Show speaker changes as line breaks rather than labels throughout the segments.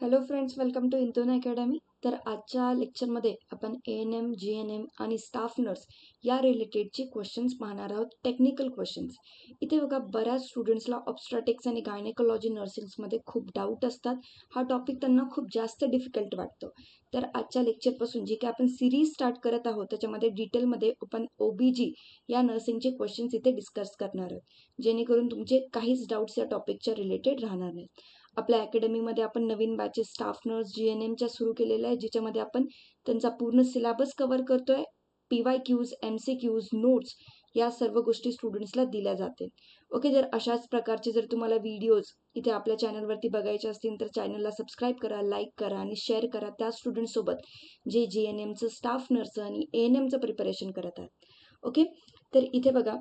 Hello friends, welcome to इंतोन academy. तर आजच्या लेक्चरमध्ये आपण ANM, GNM आणि स्टाफ नर्स या रिलेटेडचे क्वेश्चन्स पाहणार आहोत. Technical questions. इथे बघा, बऱ्याच स्टुडंट्सला ऑब्स्ट्रॅटिक्स आणि गायनेकोलॉजी नर्सिंग्समध्ये खूप डाऊट असतात. हा टॉपिक त्यांना खूप जास्त डिफिकल्ट वाटतो. तर आजच्या लेक्चरपासून जी काय आपण सिरीज स्टार्ट करत आहोत त्याच्यामध्ये डिटेलमध्ये आपण OBG या नर्सिंगचे क्वेश्चन्स इथे डिस्कस करणार आहोत, जेणेकरून तुमचे काहीच डाऊट्स या टॉपिकच्या रिलेटेड राहणार नाहीत. आपल्या अकॅडमीमध्ये आपण नवीन बॅचेस स्टाफ नर्स GNMच्या सुरू केलेल्या आहे, ज्याच्यामध्ये आपण त्यांचा पूर्ण सिलेबस कव्हर करतोय. PYQs, MCQs, नोट्स या सर्व गोष्टी स्टुडंट्सला दिल्या जातील. ओके, जर अशाच प्रकारचे जर तुम्हाला व्हिडिओज इथे आपल्या चॅनलवरती बघायचे असतील तर चॅनलला सबस्क्राईब करा, लाईक करा आणि शेअर करा त्या स्टुडंट्ससोबत जे GNMचं, स्टाफ नर्सचं आणि ANMचं प्रिपरेशन करत आहेत. ओके, तर इथे बघा,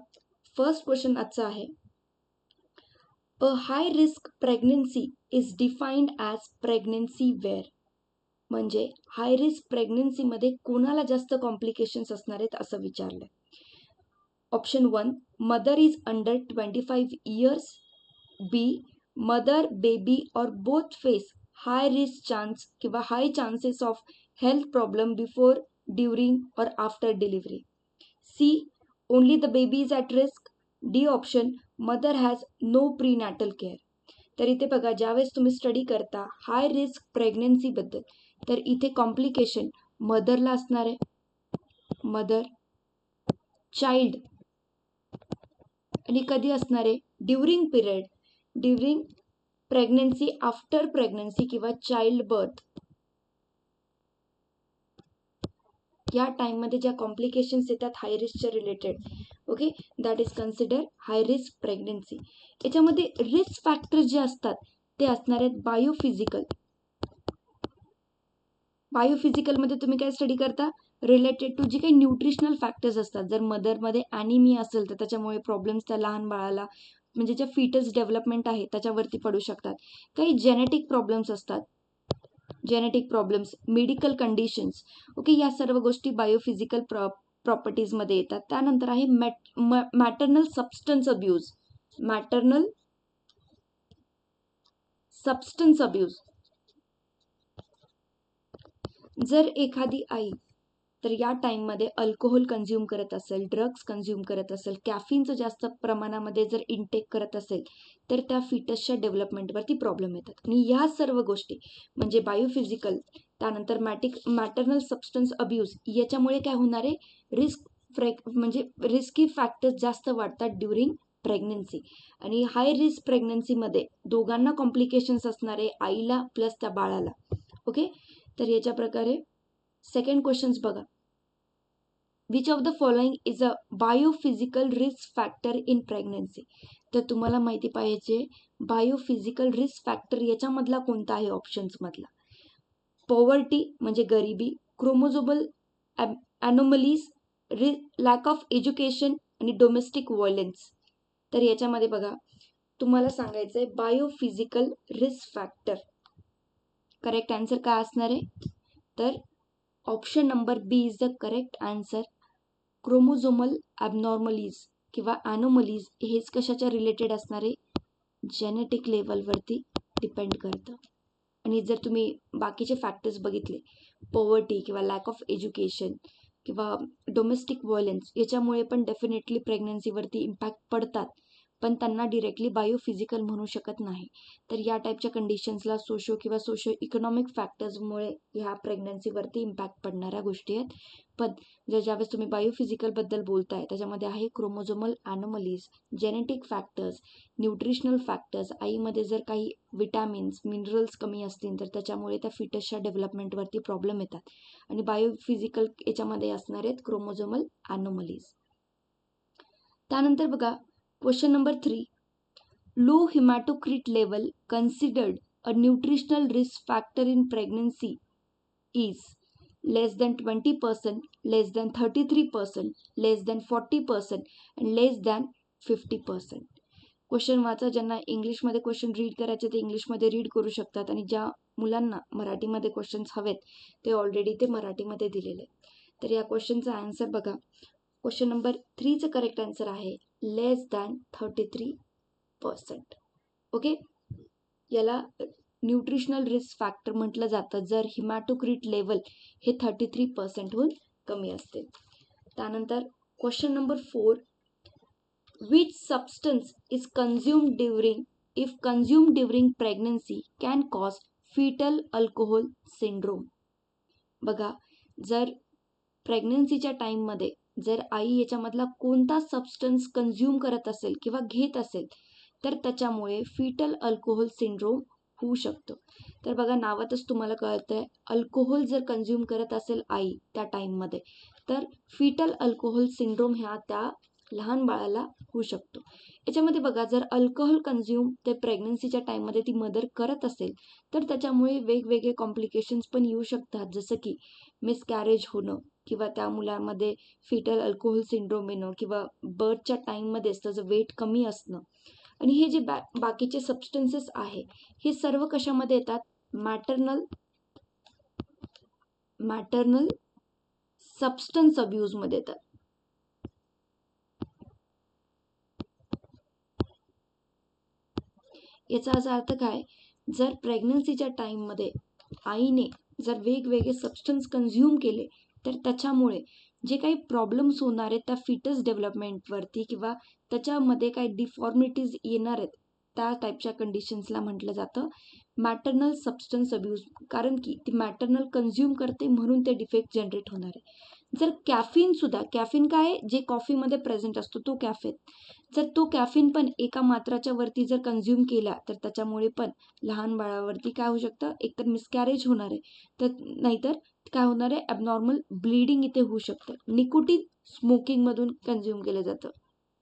फर्स्ट क्वेश्चन आजचा आहे. A high risk pregnancy is defined as pregnancy where. म्हणजे हाय रिस्क प्रेग्नन्सीमध्ये कोणाला जास्त कॉम्प्लिकेशन्स असणार आहेत असं विचारलंय. Option 1, mother is under 25 years. B, mother, baby और both face high risk chance किंवा high chances of health problem before, during और after delivery. C, only the baby is at risk. D option, mother has no prenatal care. तर इथे बघा, ज्यावेळेस तुम्ही study करता high risk प्रेग्नन्सीबद्दल, तर इथे कॉम्प्लिकेशन मदरला असणार आहे. मदर, चाइल्ड, आणि कधी असणार आहे? During period, during pregnancy, after pregnancy किंवा चाइल्ड बर्थ या टाइममध्ये ज्या कॉम्प्लिकेशन्स येतात हाय रिस्कच्या related, okay, that is consider high risk pregnancy. याच्यामध्ये रिस्क फॅक्टर्स जे असतात ते असणार आहेत बायोफिजिकल. बायोफिजिकलमध्ये तुम्ही काय स्टडी करता? रिलेटेड टू जी काही न्यूट्रिशनल फॅक्टर्स असतात. जर मदरमध्ये ॲनिमिया असेल तर त्याच्यामुळे प्रॉब्लेम्स त्या लहान बाळाला, म्हणजे ज्या फिटस डेव्हलपमेंट आहे त्याच्यावरती पडू शकतात. काही जेनेटिक प्रॉब्लेम्स असतात, genetic problems, medical conditions, okay, या सर्व गोष्टी बायोफिजिकल प्रॉपर्टीजमध्ये येतात. त्यानंतर आहे maternal substance abuse. Maternal substance abuse. जर एखादी आई तर या टाईममध्ये अल्कोहोल कन्झ्युम करत असेल, ड्रग्स कन्झ्युम करत असेल, कॅफिनचं जास्त प्रमाणामध्ये जर इनटेक करत असेल तर त्या फिटसच्या डेव्हलपमेंटवरती प्रॉब्लेम येतात. आणि या सर्व गोष्टी म्हणजे बायोफिजिकल, त्यानंतर मॅटर्नल सबस्टन्स अब्यूज, याच्यामुळे काय होणार आहे? म्हणजे रिस्की फॅक्टर्स जास्त वाढतात ड्युरिंग प्रेग्नन्सी. आणि हाय रिस्क प्रेग्नन्सीमध्ये दोघांना कॉम्प्लिकेशन्स असणार आहे, आईला प्लस त्या बाळाला. ओके, तर याच्या प्रकारे सेकंड क्वेश्चन्स बघा. Which of the following is a biophysical risk factor in pregnancy. तर तुम्हाला माहिती पाहिजे बायोफिजिकल रिस्क फॅक्टर याच्यामधला कोणता आहे ऑप्शन्समधला. पॉवर्टी म्हणजे गरिबी, chromosomal anomalies, lack of education आणि डोमेस्टिक व्हायलन्स. तर याच्यामध्ये बघा, तुम्हाला सांगायचं आहे biophysical risk factor. Correct answer काय असणार आहे? तर option number B is the correct answer. Chromosomal abnormalities किंवा ॲनोमलीज हेच कशाच्या रिलेटेड असणार आहे? जेनेटिक लेवलवरती डिपेंड करतं. आणि जर तुम्ही बाकीचे फॅक्टर्स बघितले, पॉवर्टी किंवा लॅक ऑफ एज्युकेशन किंवा डोमेस्टिक व्हायलन्स, याच्यामुळे पण डेफिनेटली प्रेग्नन्सीवरती इम्पॅक्ट पडतात, पण त्यांना डिरेक्टली बायोफिजिकल म्हणू शकत नाही. तर या टाईपच्या कंडिशन्सला सोशो इकॉनॉमिक फॅक्टर्समुळे ह्या प्रेग्नन्सीवरती इम्पॅक्ट पडणाऱ्या गोष्टी आहेत. पण ज्यावेळेस तुम्ही बायोफिजिकलबद्दल बोलताय त्याच्यामध्ये आहे chromosomal anomalies, genetic factors, nutritional factors, आईमध्ये जर काही विटॅमिन्स, मिनरल्स कमी असतील तर त्याच्यामुळे त्या फिटसच्या डेव्हलपमेंटवरती प्रॉब्लेम येतात. आणि बायोफिजिकल याच्यामध्ये असणार आहेत क्रोमोझोमल ॲनोमलीज. त्यानंतर बघा, question number 3. Low haematocrit level considered a nutritional risk factor in pregnancy is less than 20%, less than 33%, less than 40%, and less than 50%. Question वाचा. ज्यांना इंग्लिशमध्ये क्वेश्चन रीड करायचे ते इंग्लिशमध्ये रीड करू शकतात, आणि ज्या मुलांना मराठीमध्ये क्वेश्चन्स हवेत ते ऑलरेडी ते मराठीमध्ये दिलेले आहेत. तर या क्वेश्चनचा आन्सर बघा, क्वेश्चन नंबर 3चं करेक्ट आन्सर आहे लेस दॅन 33%. ओके, याला न्यूट्रिशनल रिस्क फॅक्टर म्हटलं जातं जर हिमॅटोक्रिट लेवल हे 33%हून कमी असते. त्यानंतर question number 4, which substance is consumed during pregnancy can cause fetal alcohol syndrome. बघा, जर प्रेग्नन्सीच्या टाईममध्ये जर आई याच्यामधला कोणता सबस्टन्स कन्झ्युम करत असेल किंवा घेत असेल तर त्याच्यामुळे फिटल अल्कोहोल सिंड्रोम होऊ शकतो. तर बघा, नावातच तुम्हाला कळतंय, अल्कोहोल जर कन्झ्युम करत असेल आई त्या टाईममध्ये तर फिटल अल्कोहोल सिंड्रोम ह्या त्या लहान बाळाला होऊ शकतो. याच्यामध्ये बघा, जर अल्कोहोल कन्झ्युम ते प्रेग्नन्सीच्या टाईममध्ये ती मदर करत असेल तर त्याच्यामुळे वेगवेगळे कॉम्प्लिकेशन्स पण येऊ शकतात, जसं की मिसकॅरेज होणं किंवा त्या मुलांमध्ये फिटल अल्कोहोल सिंड्रोम येणं किंवा बर्थच्या टाईममध्येच त्याचं वेट कमी असणं. आणि हे जे बाकीचे सबस्टन्सेस आहे हे सर्व कशामध्ये येतात? मॅटर्नल सबस्टन्स अब्यूजमध्ये येतात. याचा अर्थ काय? जर प्रेग्नन्सीच्या टाईममध्ये आईने जर वेगवेगळे सबस्टन्स कन्झ्युम केले तर त्याच्यामुळे जे काही प्रॉब्लेम्स होणार आहेत त्या फिटस डेव्हलपमेंटवरती किंवा त्याच्यामध्ये काही डिफॉर्मिटीज येणार आहेत त्या टाईपच्या कंडिशन्सला म्हटलं जातं मॅटर्नल सबस्टन्स अब्यूज. कारण की ती मॅटर्नल कन्झ्युम करते म्हणून ते डिफेक्ट जनरेट होणार आहे. जर कॅफिन काय, जे कॉफीमध्ये प्रेझेंट असतो तो कॅफिन, जर तो कॅफिन पण एका मात्राच्या वरती जर कन्झ्युम केला तर त्याच्यामुळे पण लहान बाळावरती काय होऊ शकतं? एकतर मिसकॅरेज होणार आहे, तर नाहीतर काय होणार आहे? ॲबनॉर्मल ब्लीडिंग इथे होऊ शकतं. निकोटीन स्मोकिंगमधून कन्झ्युम केलं जातं.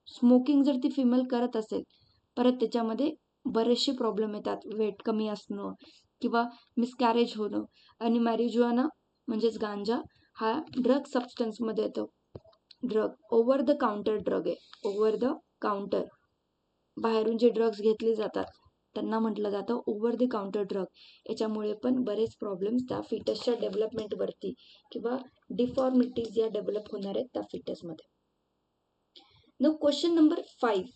स्मोकिंग जर ती फिमेल करत असेल परत त्याच्यामध्ये बरेचसे प्रॉब्लेम येतात, वेट कमी असणं किंवा मिसकॅरेज होणं. आणि मॅरिजुआना म्हणजेच गांजा हा ड्रग सबस्टन्समध्ये येतो. Drug over the counter drug आहे. ओव्हर द काउंटर बाहेरून जे ड्रग्स घेतले जातात त्यांना म्हटलं जातं ओव्हर द काउंटर ड्रग. याच्यामुळे पण बरेच प्रॉब्लेम्स त्या फिटसच्या डेव्हलपमेंटवरती किंवा डिफॉर्मिटीज या डेव्हलप होणार आहेत त्या फिटसमध्ये. Now question number 5,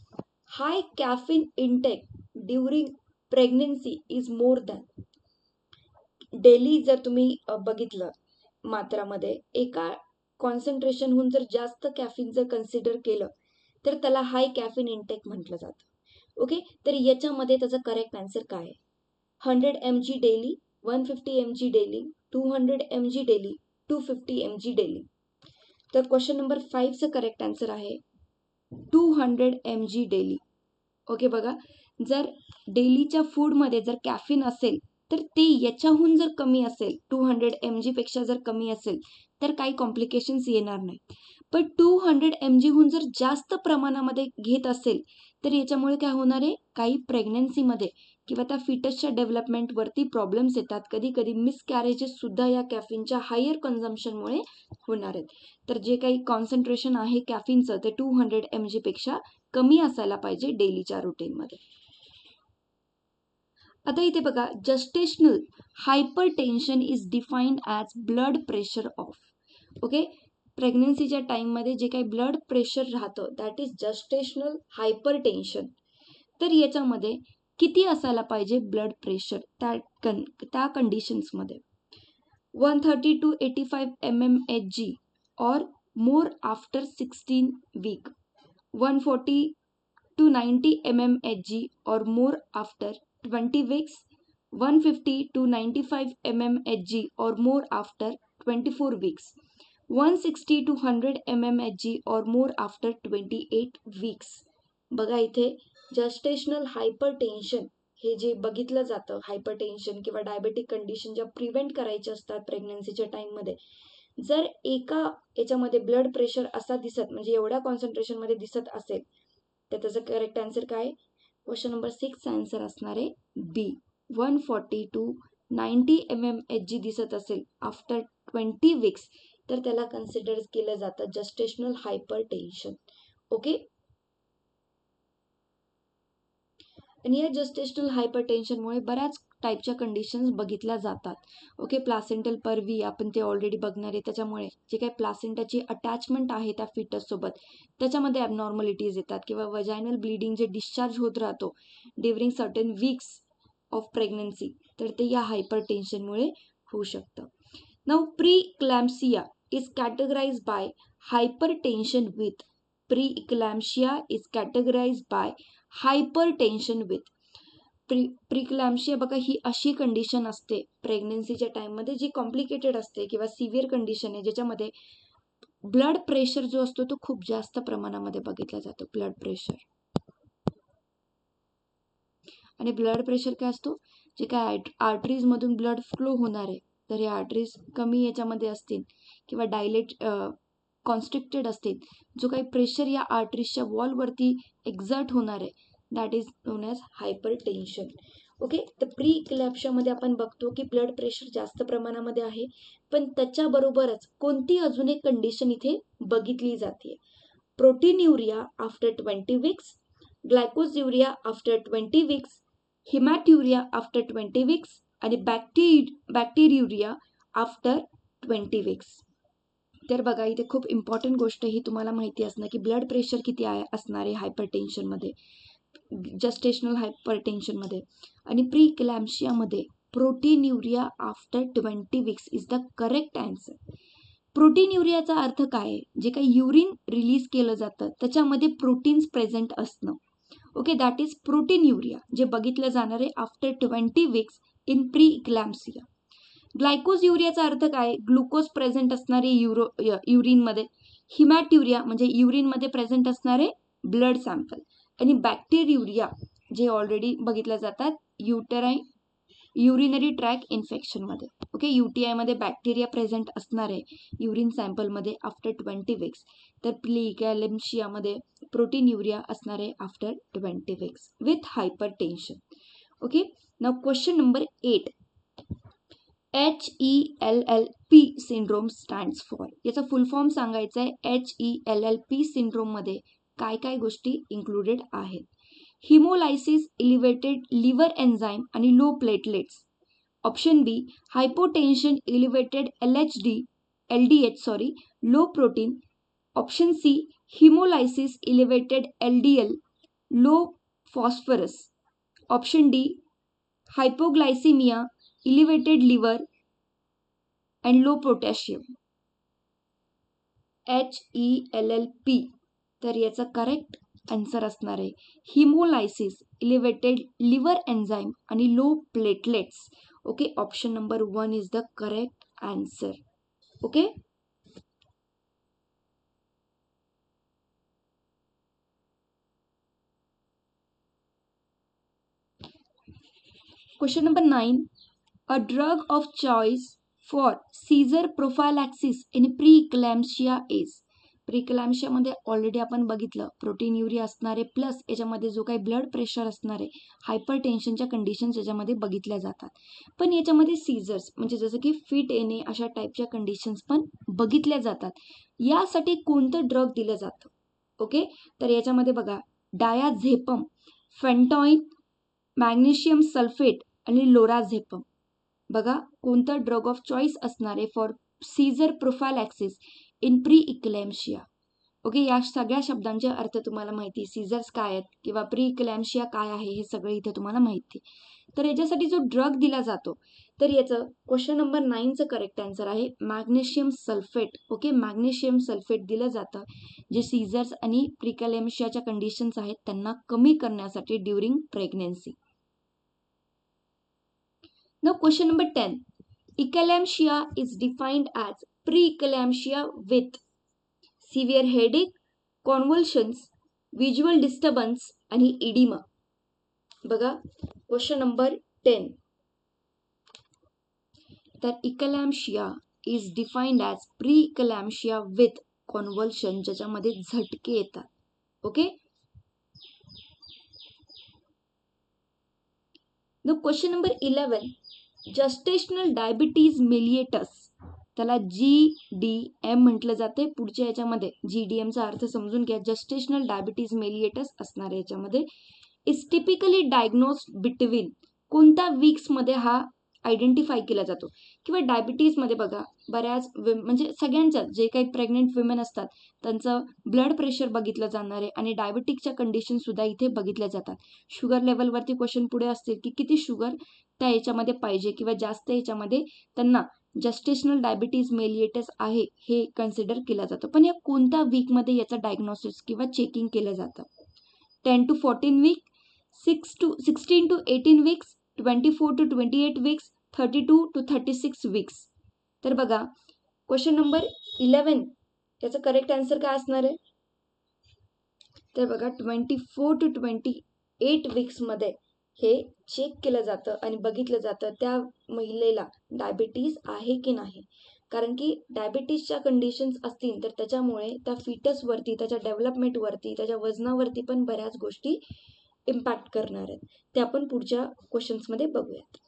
high caffeine intake during pregnancy is more than. Daily जर तुम्ही बघितलं मात्रामध्ये एका कॉन्सन्ट्रेशनहून जर जास्त कॅफिन जर कन्सिडर केलं तर त्याला हाय कॅफिन इंटेक म्हटलं जातं. ओके, तर याच्यामध्ये त्याचा करेक्ट आन्सर काय आहे? 100 mg daily, 150 mg daily, 200 mg daily, 250 mg daily. तर क्वेश्चन नंबर 5चं करेक्ट आन्सर आहे 200 mg डेली. ओके, बघा, जर डेलीच्या फूडमध्ये जर कॅफिन असेल तर ते याच्याहून जर कमी असेल, 200 mg पेक्षा जर कमी असेल तर काही कॉम्प्लिकेशन्स येणार नाही. पण 200 mg हून जर जास्त प्रमाणामध्ये घेत असेल तर याच्यामुळे काय होणार आहे? काही प्रेग्नन्सीमध्ये किंवा त्या फिटसच्या डेव्हलपमेंटवरती प्रॉब्लेम्स येतात. कधी कधी मिसकॅरेजेस सुद्धा या कॅफिनच्या हायर कन्झम्पशनमुळे होणार आहेत. तर जे काही कॉन्सन्ट्रेशन आहे कॅफिनचं ते 200 mg पेक्षा कमी असायला पाहिजे डेलीच्या रुटीनमध्ये. आता इथे बघा, gestational hypertension is defined as blood pressure of. Okay, प्रेग्नन्सीच्या टाईममध्ये जे काही ब्लड प्रेशर राहतं दॅट इज जस्टेशनल हायपरटेन्शन. तर याच्यामध्ये किती असायला पाहिजे ब्लड प्रेशर त्या कंडिशन्समध्ये? 130 to 85 mmHg or more after 16 week, 140 to 90 mmHg or more after 20 weeks, 150 to 95 mmHg or more after 24 weeks, 160 to 100 mmHg or more after 28 weeks. बघा, इथे gestational hypertension हे जे बघितलं जातं, हायपरटेन्शन किंवा डायबेटिक कंडिशन ज्या prevent करायच्या असतात प्रेग्नन्सीच्या टाईममध्ये, जर एका याच्यामध्ये ब्लड प्रेशर असा दिसत म्हणजे एवढ्या कॉन्सन्ट्रेशनमध्ये दिसत असेल तर त्याचं करेक्ट आन्सर काय? क्वेश्चन नंबर 6चा आन्सर असणार आहे बी. 140 to 90 mmHg दिसत असेल आफ्टर 20 वीक्स तर त्याला कन्सिडर केलं जातं जस्टेशनल हायपरटेन्शन. ओके, आणि या जस्टेशनल हायपरटेन्शनमुळे बऱ्याच टाईपच्या कंडिशन्स बघितल्या जातात. ओके, प्लासेंटल परवी आपण ते ऑलरेडी बघणार आहे. त्याच्यामुळे जे काही प्लासेंटाची अटॅचमेंट आहे त्या फिटससोबत त्याच्यामध्ये ॲबनॉर्मलिटीज येतात किंवा वजायनल ब्लिडिंग जे डिस्चार्ज होत राहतो during certain weeks of pregnancy, तर ते या हायपरटेन्शनमुळे होऊ शकतं. Now pre-eclampsia is categorised by hypertension with. Pre-eclampsia is categorised by hypertension with. Pre-eclampsia बघा, ही अशी कंडिशन असते प्रेग्नन्सीच्या टाइममध्ये जी कॉम्प्लिकेटेड असते किंवा सिव्हिअर कंडिशन आहे, ज्याच्यामध्ये ब्लड प्रेशर जो असतो तो खूप जास्त प्रमाणामध्ये बघितला जातो. ब्लड प्रेशर आणि ब्लड प्रेशर काय असतो, जे काय आर्टरीज मधून ब्लड फ्लो होणार आहे, तर हे आर्टरीज कमी याच्यामध्ये असतील किंवा डायलेट कॉन्स्ट्रिक्टेड असतील, जो काही प्रेशर या आर्टरीजच्या वॉलवरती एक्झर्ट होणार आहे, that is non as hypertension. Okay, तर प्री इक्लॅम्सियामध्ये आपण बघतो की ब्लड प्रेशर जास्त प्रमाणामध्ये आहे, पण त्याच्याबरोबरच कोणती अजून एक कंडिशन इथे बघितली जाते. Proteinuria after 20 weeks, glycosuria after 20 weeks, haematuria after 20 weeks आणि बॅक्टेरियुरिया आफ्टर 20 वीक्स. तर बघा, इथे खूप इम्पॉर्टंट गोष्ट ही तुम्हाला माहिती असणं की ब्लड प्रेशर किती असणार आहे हायपरटेन्शनमध्ये, जस्टेशनल हायपरटेन्शनमध्ये. आणि प्री इक्लॅम्सियामध्ये proteinuria after 20 weeks is the correct answer. प्रोटीन्युरियाचा अर्थ काय आहे, जे काही युरिन रिलीज केलं जातं त्याच्यामध्ये प्रोटीन्स प्रेझेंट असणं. ओके, दॅट इज प्रोटीन्युरिया, जे बघितलं जाणार आहे आफ्टर 20 वीक्स इन प्री इक्लॅम्सिया. ग्लायकोज्युरियाचा अर्थ काय, ग्लुकोज प्रेझेंट असणारे युरिनमध्ये. हिमॅट्युरिया म्हणजे युरिनमध्ये प्रेझेंट असणारे ब्लड सॅम्पल. आणि बॅक्टेरियुरिया जे ऑलरेडी बघितल्या जातात युरिनरी ट्रॅक इन्फेक्शनमध्ये. ओके, UTI मध्ये बॅक्टेरिया प्रेझेंट असणार आहे युरिन सॅम्पलमध्ये आफ्टर 20 वीक्स. तर प्री इक्लॅम्सियामध्ये प्रोटीन्युरिया असणार आहे after 20 weeks with hypertension. Okay, now question number 8. HELLP syndrome stands for. याचा फुल फॉर्म सांगायचा आहे. HELLP सिंड्रोम मध्ये काय काय गोष्टी इन्क्लुडेड आहेत. हिमोलायसिस, इलिव्हेटेड लिव्हर एन्झाईम आणि low platelets. Option B hypotension, elevated LDH low protein. Option C haemolysis, elevated LDL, low phosphorus. Option D hypoglycaemia, elevated liver and low potassium. HELLP, तर याचा correct answer असणार आहे haemolysis, elevated liver enzyme आणि low platelets. Okay, option number 1 is the correct answer. Okay, question number 9. A drug of choice for seizure prophylaxis in preeclampsia is. प्रीक्लॅम्सियामध्ये already आपण बघितलं प्रोटीन्युरिया असणारे plus याच्यामध्ये जो काही ब्लड प्रेशर असणार आहे, हायपरटेन्शनच्या कंडिशन्स याच्यामध्ये बघितल्या जातात. पण याच्यामध्ये सीझर्स म्हणजे जसं की फिट येणे अशा टाईपच्या कंडिशन्स पण बघितल्या जातात. यासाठी कोणतं ड्रग दिलं जातं? ओके, तर याच्यामध्ये बघा डायाझेपम, फेंटॉइन, मॅग्नेशियम सल्फेट आणि लोराझेपम. बघा कोणतं ड्रग ऑफ चॉईस असणार आहे for seizure prophylaxis in preeclampsia. Okay, या सगळ्या शब्दांचे अर्थ तुम्हाला माहिती, सीझर्स काय आहेत किंवा प्री इक्लॅम्सिया काय आहे हे सगळं इथे तुम्हाला माहिती. तर याच्यासाठी जो ड्रग दिला जातो, तर याचं क्वेश्चन नंबर 9चं करेक्ट आन्सर आहे magnesium sulphate. Okay, magnesium sulphate दिलं जातं जे सीझर्स आणि प्रीक्लॅम्सियाच्या कंडिशन्स आहेत त्यांना कमी करण्यासाठी during pregnancy. Now question number 10. Eclampsia is defined as pre-eclampsia with severe headache, convulsions, visual disturbance आणि edema. बघा क्वेश्चन नंबर 10. तर eclampsia is defined as pre-eclampsia with convulsion, ज्याच्यामध्ये झटके येतात. Okay, Now question number 11. Gestational diabetes mellitus, त्याला GDM म्हटलं जाते. पुढच्या याच्यामध्ये GDMचा अर्थ समजून घ्या. जस्टेशनल डायबिटीज मेलिएटस असणार याच्यामध्ये इज टिपिकली डायग्नोस्ड बिटवीन कोणत्या वीक्स मध्ये हा आयडेंटिफाय केला जातो. किंवा डायबिटीजमध्ये बघा बऱ्याच म्हणजे सगळ्यांच्या जे काही प्रेग्नेंट विमेन असतात त्यांचं ब्लड प्रेशर बघितलं जाणार आहे आणि डायबिटिकच्या कंडिशन सुद्धा इथे बघितल्या जातात. शुगर लेवलवरती क्वेश्चन पुढे असतील की किती शुगर त्या याच्यामध्ये पाहिजे किंवा जास्त याच्यामध्ये त्यांना जस्टेशनल डायबिटीज मेलिएटस आहे हे कन्सिडर केलं जातं. पण या कोणत्या वीकमध्ये याचं डायग्नोसिस किंवा चेकिंग केलं जातं? 10 to 14 week, 16 to 18 weeks, 24 to 28 weeks, 32 to 36 weeks. तर बघा क्वेश्चन नंबर 11 याचं करेक्ट आन्सर काय असणार आहे? तर बघा 24 to 28 वीक्समध्ये हे चेक केलं जातं आणि बघितलं जातं त्या महिलेला डायबिटीज आहे की नाही. कारण की डायबिटीजच्या कंडिशन्स असतील तर त्याच्यामुळे त्या फिटसवरती, त्याच्या डेव्हलपमेंटवरती, त्याच्या वजनावरती पण बऱ्याच गोष्टी इम्पॅक्ट करणार आहेत. ते आपण पुढच्या क्वेश्चन्समध्ये बघूयात.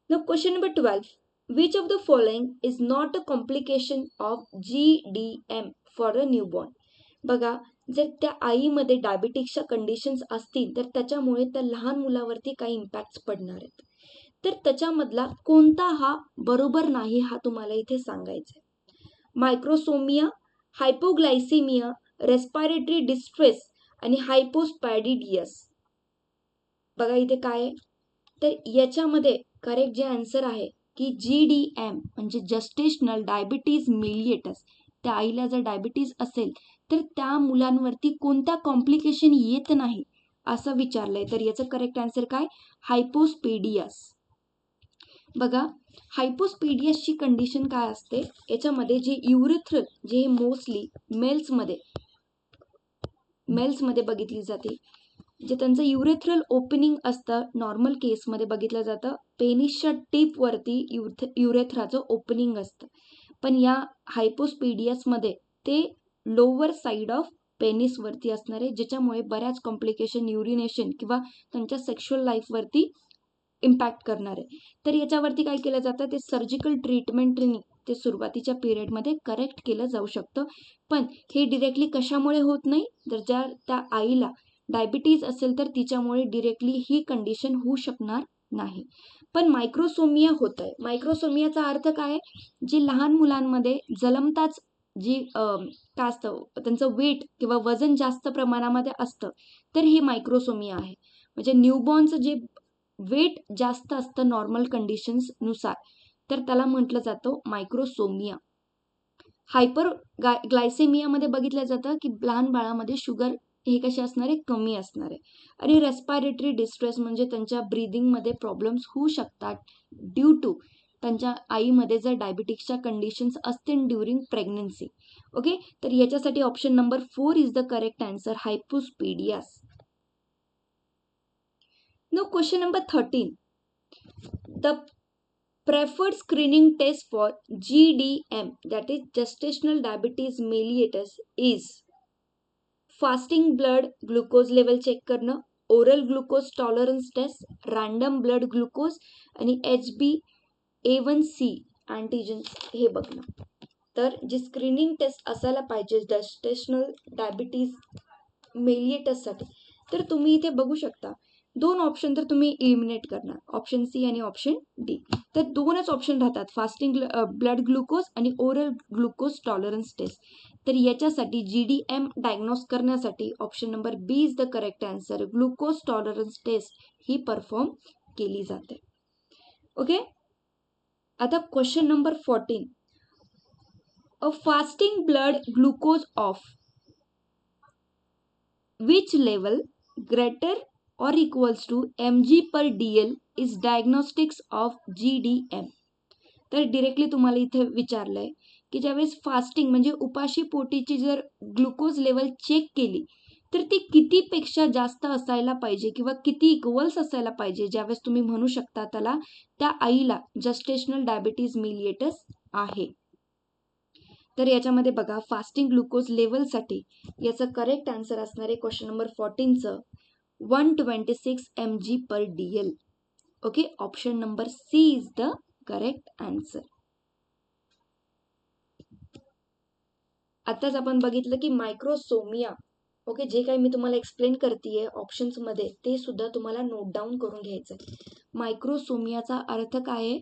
Now question number 12. Which of the following is not a complication of GDM for a newborn? बघा जर त्या आईमध्ये डायबिटिक्सच्या कंडिशन्स असतील तर त्याच्यामुळे त्या लहान मुलावरती काही इम्पॅक्ट्स पडणार आहेत. तर त्याच्यामधला कोणता हा बरोबर नाही हा तुम्हाला इथे सांगायचा आहे. मायक्रोसोमिया, हायपोग्लायसेमिया, रेस्पिरेटरी डिस्ट्रेस आणि हायपोस्पॅडिडियस. बघा इथे काय आहे, तर याच्यामध्ये करेक्ट जे आन्सर आहे की GDM म्हणजे जस्टेशनल डायबिटीज मिलिएटस. त्या आईला जर डायबिटीज असेल तर त्या मुलांवरती कोणत्या कॉम्प्लिकेशन येत नाही असं विचारलंय. तर याचं करेक्ट आन्सर काय? हायपोस्पेडियस. बघा हायपोस्पेडियसची कंडिशन काय असते, याच्यामध्ये जे युरेथ्रल जे मोस्टली मेल्समध्ये बघितली जाते, जे त्यांचं युरेथ्रल ओपनिंग असतं नॉर्मल केसमध्ये बघितलं जातं पेनिसच्या टिपवरती युरेथ्राचं ओपनिंग असतं. पण या हायपोस्पेडियसमध्ये ते लोअर साईड ऑफ पेनिसवरती असणार आहे, ज्याच्यामुळे बऱ्याच कॉम्प्लिकेशन युरिनेशन किंवा त्यांच्या सेक्शुअल लाईफवरती इम्पॅक्ट करणार आहे. तर याच्यावरती काय केलं जातं, ते सर्जिकल ट्रीटमेंटनी ते सुरुवातीच्या पिरियडमध्ये करेक्ट केलं जाऊ शकतं. पण हे डिरेक्टली कशामुळे होत नाही, जर त्या आईला डायबिटीज असेल तर तिच्यामुळे डिरेक्टली ही कंडिशन होऊ शकणार नाही. पण मायक्रोसोमिया होत आहे. मायक्रोसोमियाचा अर्थ काय, जी लहान मुलांमध्ये जन्मताच जी काय असतं त्यांचं वेट किंवा वजन जास्त प्रमाणामध्ये असतं तर हे मायक्रोसोमिया आहे. म्हणजे न्यूबॉर्नचं जे वेट जास्त असतं नॉर्मल कंडिशन्सनुसार तर त्याला म्हटलं जातं मायक्रोसोमिया. हायपर ग्लायसेमियामध्ये बघितलं जातं की लहान बाळामध्ये शुगर हे कसे असणार आहे, कमी असणार आहे. आणि रेस्पिरेटरी डिस्ट्रेस म्हणजे त्यांच्या ब्रीदिंगमध्ये प्रॉब्लेम्स होऊ शकतात ड्यू टू त्यांच्या आईमध्ये जर डायबिटिक्सच्या कंडिशन्स असतील ड्युरिंग प्रेग्नन्सी. ओके, तर याच्यासाठी option number 4 is the correct answer, hypospadias. Now question number 13. The preferred screening test for GDM, that is gestational diabetes mellitus, is fasting blood glucose level check करणं, oral glucose tolerance test, random blood glucose आणि HbA1c antigen हे बघणं. तर जी screening taste असायला पाहिजे gestational diabetes मेलिएटससाठी, तर तुम्ही इथे बघू शकता दोन ऑप्शन तर तुम्ही इलिमिनेट करणार, ऑप्शन सी आणि ऑप्शन डी. तर दोनच ऑप्शन राहतात, फास्टिंग ब्लड ग्लुकोज आणि ओरल ग्लुकोज टॉलरन्स टेस्ट. तर याच्यासाठी GDM डायग्नोज करण्यासाठी option number B is the correct answer, glucose tolerance test ही परफॉर्म केली जाते. ओके, आता question number 14. A fasting blood glucose of which level greater or equals to mg per dl is diagnostics of GDM. तर directly तुम्हाला इथे विचारलंय की ज्यावेळेस fasting म्हणजे उपाशी पोटीची जर ग्लुकोज लेवल चेक केली तर ती कितीपेक्षा जास्त असायला पाहिजे किंवा किती इक्वल्स असायला पाहिजे, ज्यावेळेस तुम्ही म्हणू शकता त्याला त्या आईला जस्टेशनल डायबिटीज मिलिएटस आहे. तर याच्यामध्ये बघा फास्टिंग ग्लुकोज लेवलसाठी याचं करेक्ट आन्सर असणार आहे क्वेश्चन नंबर 14चं 126 mg per dl. Okay, option number C is the correct answer. आताच आपण बघितलं की मायक्रोसोमिया ओके, जे काही मी तुम्हाला एक्सप्लेन करतेय ऑप्शन्समध्ये ते सुद्धा तुम्हाला नोट डाऊन करून घ्यायचं आहे. मायक्रोसोमियाचा अर्थ काय आहे?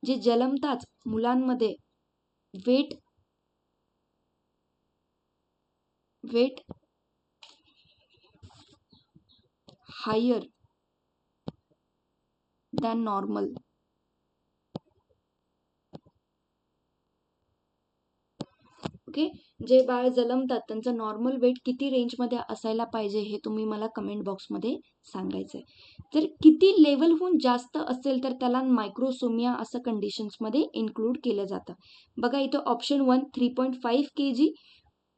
जे जन्मताच मुलांमध्ये weight higher than normal. Okay, जे बाळ जन्मतात त्यांचं नॉर्मल वेट किती रेंजमध्ये असायला पाहिजे हे तुम्ही मला कमेंट बॉक्समध्ये सांगायचं आहे. जर किती लेवलहून जास्त असेल तर त्याला मायक्रोसोमिया असं कंडिशन्समध्ये इन्क्लूड केलं जातं. बघा इथं option 1 3.5 kg,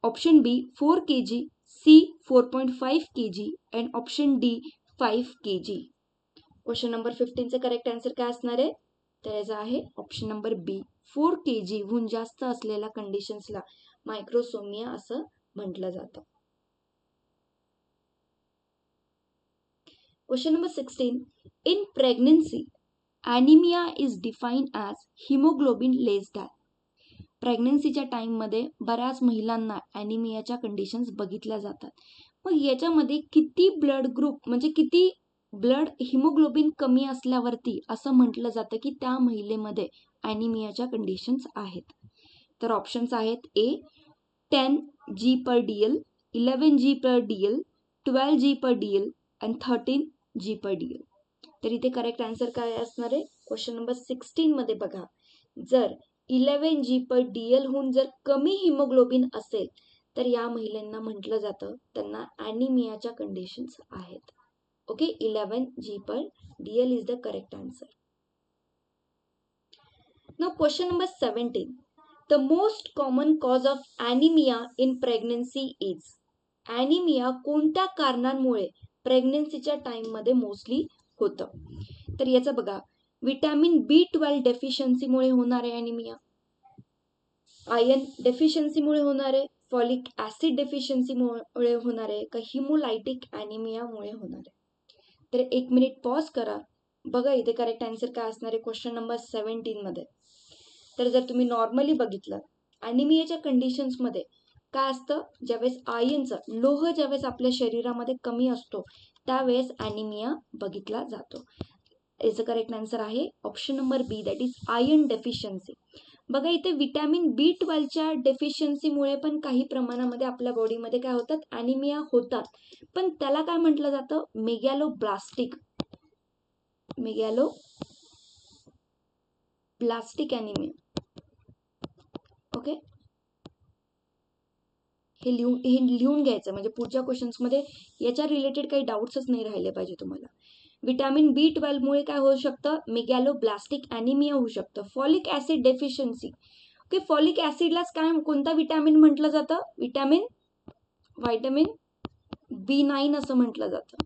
option B 4 kg, C 4.5 kg and option D 5 kg. Question number 15चं करेक्ट आन्सर काय असणार आहे? तर याचा आहे ऑप्शन नंबर बी 4 kg हून जास्त असलेल्या कंडिशन्सला मायक्रोसोमिया असं म्हटलं जातं. Question number 16. In pregnancy anaemia is defined as haemoglobin less than. प्रेग्नन्सीच्या टाईममध्ये बऱ्याच महिलांना ॲनिमियाच्या कंडिशन्स बघितल्या जातात. मग याच्यामध्ये किती ब्लड ग्रुप म्हणजे किती ब्लड हिमोग्लोबिन कमी असल्यावरती असं म्हटलं जातं की त्या महिलेमध्ये ॲनिमियाच्या कंडिशन्स आहेत. तर ऑप्शन्स आहेत ए 10 g/dl, 11 g/dl, 12 g/dl and 13 g/dl. तर इथे करेक्ट आन्सर काय असणार आहे? क्वेश्चन नंबर 16 मध्ये बघा, जर 11 g/dl हून जर कमी हिमोग्लोबिन असेल तर या महिलांना म्हटलं जातं त्यांना ॲनिमियाच्या कंडिशन्स आहेत. Okay, 11 g/dl is the correct answer. Now question number 17. The most common cause of anemia in pregnancy is. Anaemia कोणत्या कारणांमुळे प्रेग्नन्सीच्या टाइममध्ये मोस्टली होतं? तर याचं बघा, विटॅमिन B12 डेफिशियन्सीमुळे होणारे ॲनिमिया, आयर्न डेफिशियन्सीमुळे होणारे, फॉलिक ॲसिड डेफिशियन्सीमुळे होणारे, का हिमोलायटिक ॲनिमियामुळे होणारे. तर 1 मिनिट पॉज करा, बघा इथे करेक्ट आन्सर काय असणार आहे क्वेश्चन नंबर 17 मध्ये. तर जर तुम्ही नॉर्मली बघितलं ॲनिमियाच्या कंडिशन्समध्ये काय असतं, ज्यावेळेस आयर्नचं लोह ज्यावेळेस आपल्या शरीरामध्ये कमी असतो त्यावेळेस ॲनिमिया बघितला जातो. याचं करेक्ट आन्सर आहे option number B, that is iron deficiency. बघा इथे विटॅमिन B12च्या डेफिशियन्सीमुळे पण काही प्रमाणामध्ये आपल्या बॉडीमध्ये काय होतात, ॲनिमिया होतात. पण त्याला काय म्हटलं जातं, मेगॅलोब्लास्टिक ॲनिमिया. ओके, हे लिहून घ्यायचं म्हणजे पुढच्या क्वेश्चन्समध्ये याच्या रिलेटेड काही डाऊट्सच नाही राहिले पाहिजे तुम्हाला. विटॅमिन B12 मुळे काय होऊ शकतं, मेगॅलोब्लास्टिक ॲनिमिया होऊ शकतं. Folic acid deficiency. Okay, folic ॲसिडलाच काय कोणता विटॅमिन म्हटलं जातं, व्हायटॅमिन B9 असं म्हटलं जातं.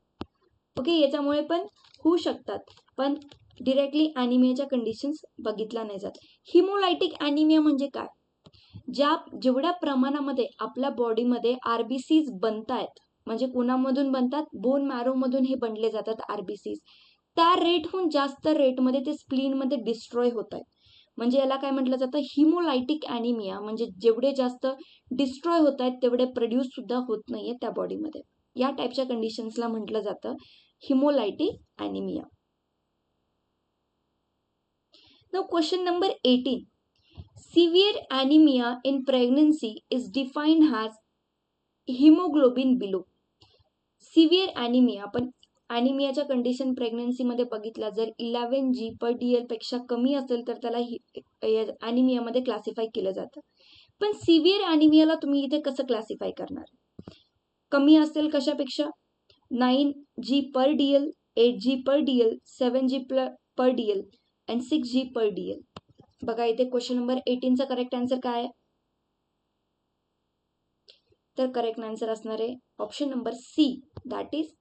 ओके, याच्यामुळे पण होऊ शकतात पण डिरेक्टली ॲनिमियाच्या कंडिशन्स बघितला नाही जात. हिमोलायटिक ॲनिमिया म्हणजे काय, जेवढ्या प्रमाणामध्ये आपल्या बॉडीमध्ये RBCs बनतायत, म्हणजे कोणामधून बनतात, बोन मॅरोमधून हे बनले जातात RBCs, त्या रेटहून जास्त रेटमध्ये ते स्प्लीनमध्ये डिस्ट्रॉय होत आहेत. म्हणजे याला काय म्हटलं जातं, हिमोलायटिक ॲनिमिया. म्हणजे जेवढे जास्त डिस्ट्रॉय होत आहेत तेवढे प्रोड्यूस सुद्धा होत नाहीये त्या बॉडीमध्ये. या टाईपच्या कंडिशन्सला म्हटलं जातं haemolytic anaemia. Now question number 18. Severe anemia in pregnancy is defined as hemoglobin below. Severe anaemia, आपण ॲनिमियाच्या कंडिशन प्रेग्नन्सीमध्ये बघितला, जर 11 g/dl पेक्षा कमी असेल तर त्याला ॲनिमियामध्ये क्लासिफाय केलं जातं. पण सिव्हिअर ॲनिमियाला तुम्ही इथे कसं क्लासिफाय करणार, कमी असेल कशापेक्षा, 9 g/dl, 8 g/dl, 7 g/dl and 6 g/dl. बघा इथे क्वेश्चन नंबर 18चा करेक्ट आन्सर काय आहे, तर करेक्ट आन्सर असणार आहे option number C, that is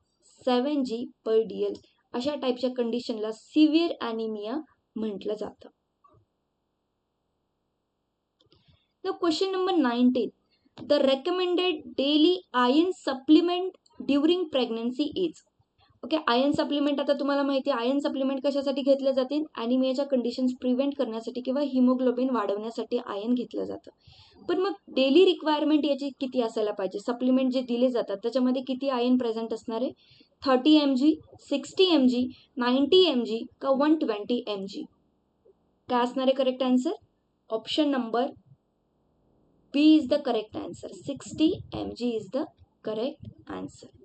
7 g/dl. अशा टाईपच्या कंडिशनला सिव्हिअर ॲनिमिया म्हटलं जातं. The question number 19. The recommended daily iron supplement during pregnancy is. Okay, iron supplement आता तुम्हाला माहिती आहे, आयर्न सप्लिमेंट कशासाठी घेतले जातील? ॲनिमियाच्या कंडिशन्स प्रिव्हेंट करण्यासाठी किंवा हिमोग्लोबिन वाढवण्यासाठी आयर्न घेतलं जातं. पण मग डेली रिक्वायरमेंट याची किती असायला पाहिजे? सप्लिमेंट जे दिले जातात त्याच्यामध्ये किती आयर्न प्रेझेंट असणार आहे? 30 mg, 60 mg, 90 mg का 120 mg? काय असणार आहे correct answer? Option number B is the correct answer. 60 mg is the correct answer.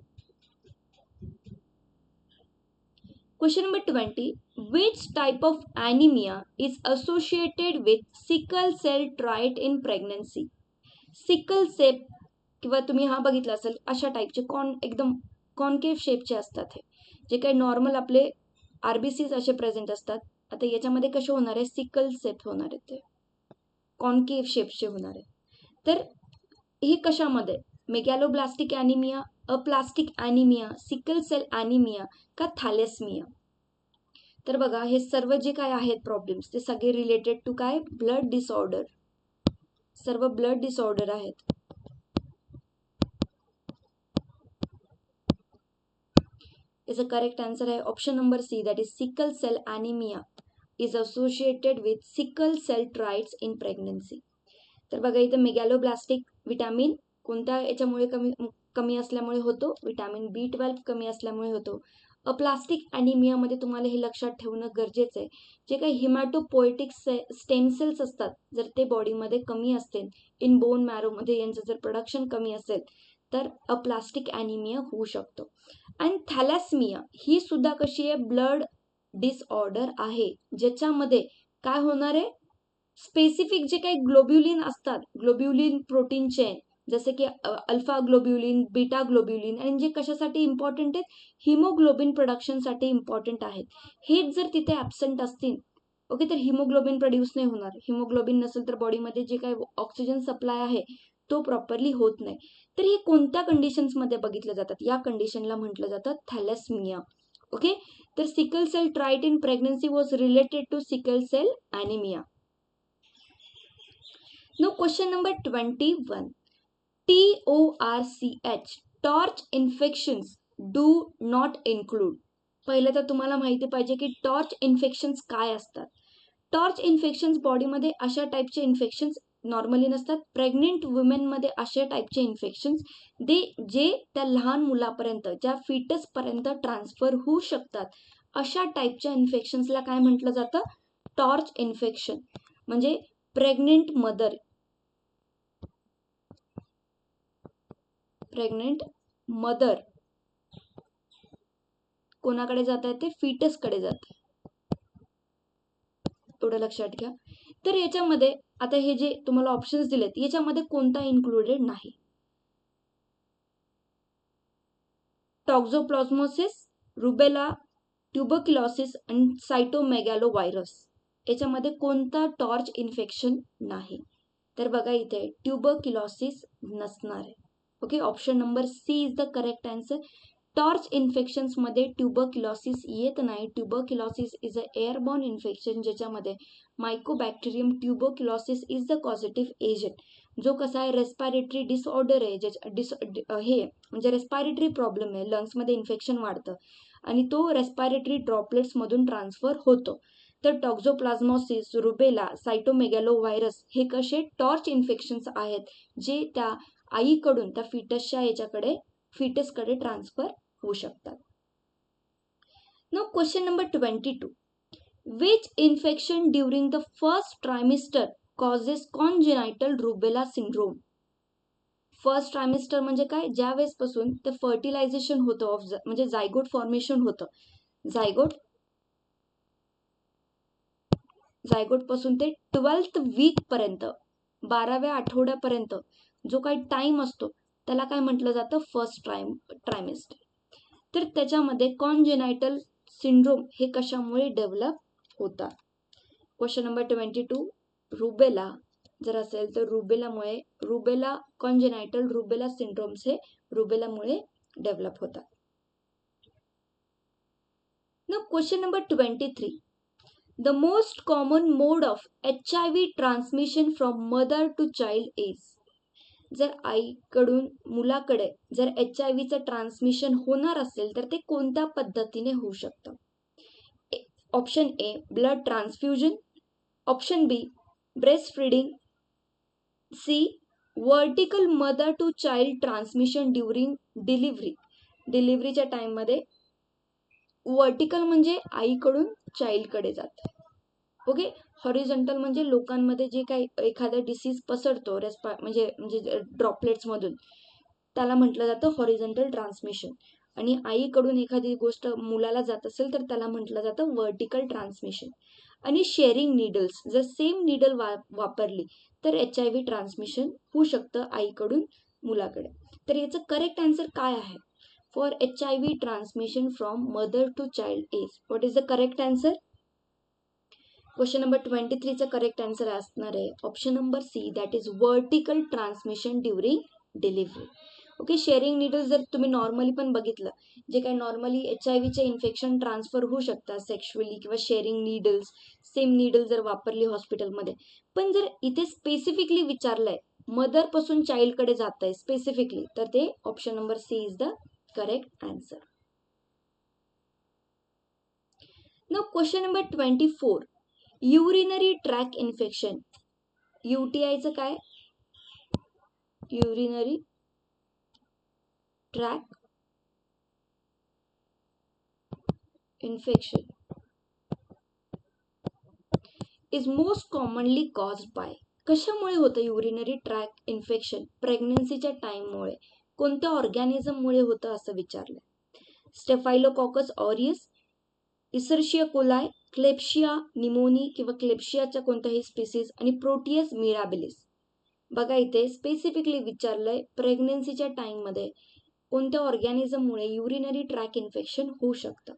Question number 20. Which type of anemia is associated with sickle cell trait in pregnancy? Sickle cell किंवा तुम्ही हा बघितला असेल अशा टाईपचे एकदम कॉन्केव्ह शेपचे असतात हे, जे काही नॉर्मल आपले आरबीसीज असे प्रेझेंट असतात. आता याच्यामध्ये कसे होणार आहे? सिकल सेप होणार आहे, ते कॉन्केव्ह शेपचे होणार आहे. तर हे कशामध्ये? Megaloblastic anaemia, aplastic anaemia, sickle cell anaemia का थॅलेसमिया? तर बघा, हे सर्व जे काय आहेत प्रॉब्लेम्स ते सगळे रिलेटेड टू काय? Blood disorder. सर्व ब्लड डिसऑर्डर आहेत. इज अ करेक्ट आन्सर आहे option number C, that is sickle cell anaemia is associated with sickle cell traits in pregnancy. तर बघा इथं मेगॅलोब्लास्टिक विटॅमिन कोणत्या याच्यामुळे कमी असल्यामुळे होतो? विटॅमिन B12 कमी असल्यामुळे होतो. अप्लास्टिक ॲनिमियामध्ये तुम्हाला हे लक्षात ठेवणं गरजेचं आहे, जे काही हिमॅटोपोएटिक स्टेम सेल्स असतात जर ते बॉडीमध्ये कमी असतील, इन बोन मॅरोमध्ये यांचं जर प्रोडक्शन कमी असेल तर अप्लास्टिक ॲनिमिया होऊ शकतो. आणि थॅलॅसमिया ही सुद्धा कशी आहे? ब्लड डिसऑर्डर आहे, ज्याच्यामध्ये काय होणार आहे? स्पेसिफिक जे काही ग्लोब्युलिन असतात, ग्लोब्युलिन प्रोटीन चेन, जसे की अल्फा ग्लोब्युलिन, बीटा ग्लोब्युलिन, आणि जे कशासाठी इम्पॉर्टंट आहेत? हिमोग्लोबिन प्रोडक्शनसाठी इम्पॉर्टंट आहेत. हेच जर तिथे ॲब्सेंट असतील, ओके, तर हिमोग्लोबिन प्रोड्यूस नाही होणार. हिमोग्लोबिन नसेल तर बॉडीमध्ये जे काही ऑक्सिजन सप्लाय आहे तो प्रॉपरली होत नाही. तर हे कोणत्या कंडिशन्समध्ये बघितलं जातात? या कंडिशनला म्हटलं जातं थॅलेसमिया. ओके, तर sickle cell trait in pregnancy was related to sickle cell anaemia. Now question number 21. TORCH, TORCH infections do not include. पहिले तर तुम्हाला माहिती पाहिजे की टॉर्च इन्फेक्शन्स काय असतात. टॉर्च इन्फेक्शन्स बॉडीमध्ये अशा टाईपचे इन्फेक्शन्स नॉर्मली नसतात. प्रेग्नेंट वुमेनमध्ये अशा टाईपचे इन्फेक्शन्स जे त्या लहान मुलापर्यंत, ज्या फिटसपर्यंत ट्रान्सफर होऊ शकतात, अशा टाईपच्या इन्फेक्शन्सला काय म्हटलं जातं? Torch infection. म्हणजे प्रेग्नेंट मदर कोणाकडे जात आहे? ते फिटसकडे जाते. एवढं लक्षात घ्या. तर याच्यामध्ये आता हे जे तुम्हाला ऑप्शन्स दिलेत याच्यामध्ये कोणता इन्क्लुडेड नाही? टॉक्झोप्लाझ्मोसिस, रुबेला, ट्युबरक्युलोसिस आणि सायटोमेगॅलोव्हायरस याच्यामध्ये कोणता टॉर्च इन्फेक्शन नाही? तर बघा इथे ट्युबरक्युलोसिस नसणार आहे. Okay, option number C is the correct answer. TORCH इन्फेक्शन्समध्ये ट्युबरक्युलोसिस येत नाही. Tuberculosis is a airborne infection, ज्याच्यामध्ये mycobacterium tuberculosis is the positive agent, जो कसा आहे? रेस्पायरेटरी डिसऑर्डर आहे, हे म्हणजे रेस्पायरेटरी प्रॉब्लेम आहे, लंग्समध्ये इन्फेक्शन वाढतं आणि तो रेस्पायरेटरी ड्रॉपलेट्समधून ट्रान्सफर होतो. तर टॉक्झोप्लाझ्मोसिस, रुबेला, सायटोमेगॅलोव्हायरस हे कसे टॉर्च इन्फेक्शन्स आहेत, जे त्या आईकडून त्या फिटसकडे ट्रान्सफर होऊ शकतात. Now question number 22. Which infection during the first trimester causes congenital rubella syndrome? First trimester म्हणजे काय? ज्या वेळेसपासून ते फर्टिलायझेशन होतं, म्हणजे जायगोट फॉर्मेशन होतं, जायगोट पासून ते 12th वीक पर्यंत, 12व्या आठवड्यापर्यंत जो काही टाइम असतो त्याला काय म्हटलं जातं? फर्स्ट ट्रायमिस्टर. तर त्याच्यामध्ये कॉन्जेनायटल सिंड्रोम हे कशामुळे डेव्हलप होतात? Question number 22. रुबेला जर असेल तर रुबेला कॉन्जेनायटल रुबेला सिंड्रोम्स हे रुबेलामुळे डेव्हलप होतात. Now question number 23. The most common mode of HIV transmission from mother to child is. जर आईकडून मुलाकडे जर HIV ट्रान्समिशन होणार असेल तर ते कोणत्या पद्धतीने होऊ शकतं? Option A blood transfusion, option B breast feeding, C vertical mother to child transmission during delivery. डिलिव्हरीच्या टाइममध्ये वर्टिकल म्हणजे आईकडून चाइल्डकडे जातं. ओके. हॉरिझॉन्टल म्हणजे लोकांमध्ये जे काही एखादा डिसीज पसरतो म्हणजे ड्रॉपलेट्समधून, त्याला म्हटलं जातं हॉरिझॉन्टल ट्रान्समिशन. आणि आईकडून एखादी गोष्ट मुलाला जात असेल तर त्याला म्हटलं जातं वर्टिकल ट्रान्समिशन. आणि शेअरिंग नीडल्स, जर सेम नीडल वापरली तर HIV ट्रान्समिशन होऊ शकतं आईकडून मुलाकडे. तर याचं करेक्ट आन्सर काय आहे? For HIV transmission from mother to child is, what is the correct answer? Question number 23चं करेक्ट आन्सर असणार आहे option number C, that is vertical transmission during delivery. Okay. Sharing needles जर तुम्ही normally पण बघितलं, जे काही नॉर्मली HIV इन्फेक्शन ट्रान्सफर होऊ शकतात सेक्शुअली किंवा शेअरिंग नीडल्स, सेम नीडल जर वापरली हॉस्पिटलमध्ये. पण जर इथे स्पेसिफिकली विचारलंय मदर पासून चाइल्डकडे जात आहे स्पेसिफिकली, तर ते option number C is the correct answer. Now question number 24, urinary tract infection. UTIचं काय? Urinary tract infection is most commonly caused by. कशामुळे होतं युरिनरी ट्रॅक इन्फेक्शन? प्रेग्नन्सीच्या टाइममुळे. कोणत्या ऑर्गॅनिझममुळे होतं असं विचारलंय. स्टेफायलोकॉकस ऑरियस, इसर्शिया कोलाय, क्लेप्शिया निमोनी किंवा क्लेप्शियाच्या कोणत्याही स्पीसीज, आणि प्रोटियस मिराबिलिस. बघा इथे स्पेसिफिकली विचारलंय प्रेग्नन्सीच्या टाइममध्ये कोणत्या ऑर्गॅनिझममुळे युरिनरी ट्रॅक इन्फेक्शन होऊ शकतं.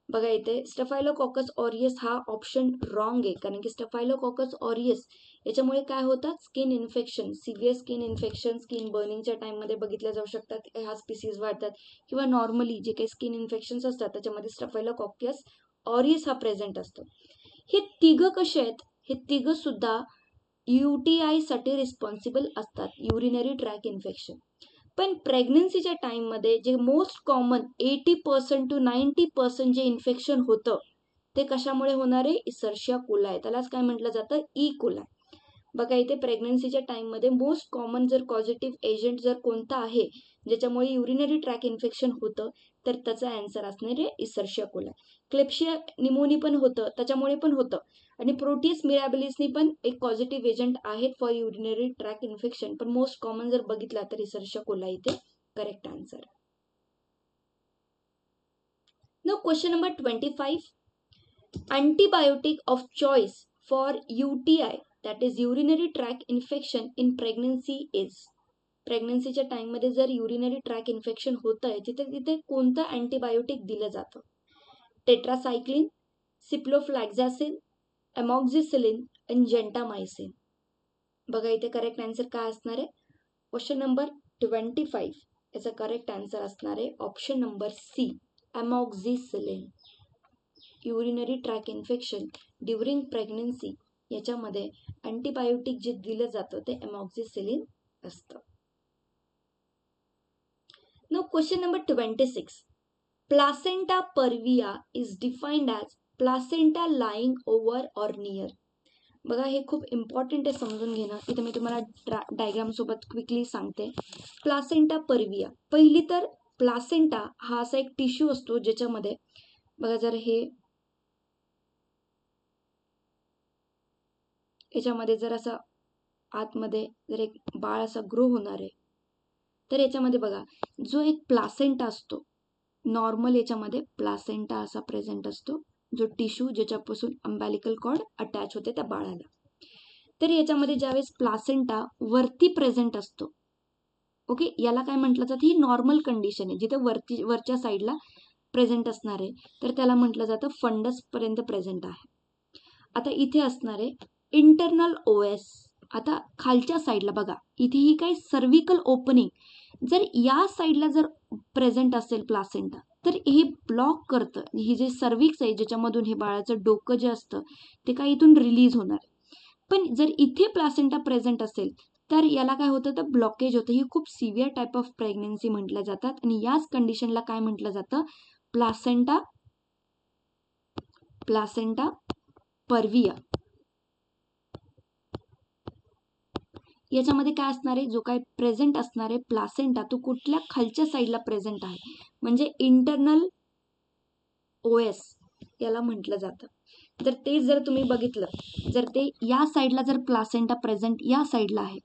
बघा इथे स्टेफायलोकॉकस ऑरियस हा ऑप्शन रॉंग आहे, कारण की स्टेफायलोकॉकस ऑरियस याच्यामुळे काय होतात? Skin infection, severe skin infection, skin बर्निंगच्या टाइममध्ये बघितल्या जाऊ शकतात. ह्या स्पीसीज वाढतात किंवा नॉर्मली जे काही स्किन इन्फेक्शन्स असतात त्याच्यामध्ये स्टेफायलोकॉकस ऑरियस हा प्रेझेंट असतो. हे तिघं कसे आहेत? हे तिघं सुद्धा UTI साठी रिस्पॉन्सिबल असतात, युरिनरी ट्रॅक इन्फेक्शन. पण प्रेग्नन्सीच्या टाइममध्ये जे मोस्ट कॉमन 80% to 90% जे इन्फेक्शन होतं ते कशामुळे होणार आहे? इसर्शिया कोलाय. त्यालाच काय म्हटलं जातं? E coli. बघा इथे प्रेग्नन्सीच्या टाइममध्ये मोस्ट कॉमन जर पॉझिटिव्ह एजंट जर कोणता आहे ज्याच्यामुळे युरिनरी ट्रॅक इन्फेक्शन होतं तर त्याचा आन्सर असणार आहे इसर्शिया कोलाय. क्लेप्शिया निमोनी पण होतं, त्याच्यामुळे पण होतं. आणि प्रोटियस मिराबिलिसनी पण एक पॉझिटिव्ह एजंट आहेत फॉर युरिनरी ट्रॅक इन्फेक्शन, पण मोस्ट कॉमन जर बघितला तर इसर्शिया कोलाय इथे correct answer. Now question number 25, antibiotic of choice for UTI, that is urinary tract infection in pregnancy is. प्रेग्नन्सीच्या टाइममध्ये जर युरिनरी ट्रॅक इन्फेक्शन होतंय तिथे कोणतं अँटीबायोटिक दिलं जातं? टेट्रासायक्लिन, सिप्लोफ्लॅक्झासिन, अमॉक्झिसिलिन आणि जेंटामायसिन. बघा इथे करेक्ट आन्सर काय असणार आहे? क्वेश्चन नंबर 25 याचा करेक्ट आन्सर असणार आहे option number C, amoxicillin. Urinary tract infection during pregnancy याच्यामध्ये अँटीबायोटिक जे दिलं जातं ते अमॉक्झिसिलिन असतं. Now question number 26, placenta praevia is defined as placenta lying over or near. बघा हे खूप इम्पॉर्टंट आहे समजून घेणं. इथे मी तुम्हाला डायग्राम सोबत क्विकली सांगते. प्लासेंटा परविया, पहिली तर प्लासेंटा हा असा एक टिश्यू असतो ज्याच्यामध्ये बघा जर हे याच्यामध्ये जर असा आतमध्ये जर एक बाळ असा ग्रो होणार आहे तर याच्यामध्ये बघा जो एक प्लासेंटा असतो, नॉर्मल याच्यामध्ये प्लासेंटा असा प्रेझेंट असतो, जो टिश्यू ज्याच्यापासून अंबॅलिकल कॉर्ड अटॅच होते त्या बाळाला. तर याच्यामध्ये ज्यावेळेस प्लासेंटा वरती प्रेझेंट असतो, ओके, याला काय म्हटलं जातं? ही नॉर्मल कंडिशन आहे, जिथे वरच्या साईडला प्रेझेंट असणार आहे तर त्याला म्हटलं जातं फंडस पर्यंत प्रेझेंट आहे. आता इथे असणार आहे इंटरनल OS. आता खालच्या साईडला बघा इथे ही काय सर्विकल ओपनिंग, जर या साईडला जर प्रेझेंट असेल प्लासेंटा तर हे ब्लॉक करतं. ही जे सर्विक्स आहे ज्याच्यामधून हे बाळाचं डोकं जे असतं ते काय इथून रिलीज होणार. पण जर इथे प्लासेंटा प्रेझेंट असेल तर याला काय होतं तर ब्लॉकेज होतं. ही खूप सिव्हिअर टाईप ऑफ प्रेग्नन्सी म्हटल्या जातात आणि याच कंडिशनला काय म्हटलं जातं प्लासेंटा परविया. याच्यामध्ये काय असणार आहे जो काय प्रेझेंट असणार आहे प्लासेंटा तो कुठल्या खालच्या साईडला प्रेझेंट आहे म्हणजे इंटरनल ओएस याला म्हटलं जातं. तर ते जर तुम्ही बघितलं जर ते या साईडला जर प्लासेंटा प्रेझेंट या साईडला आहे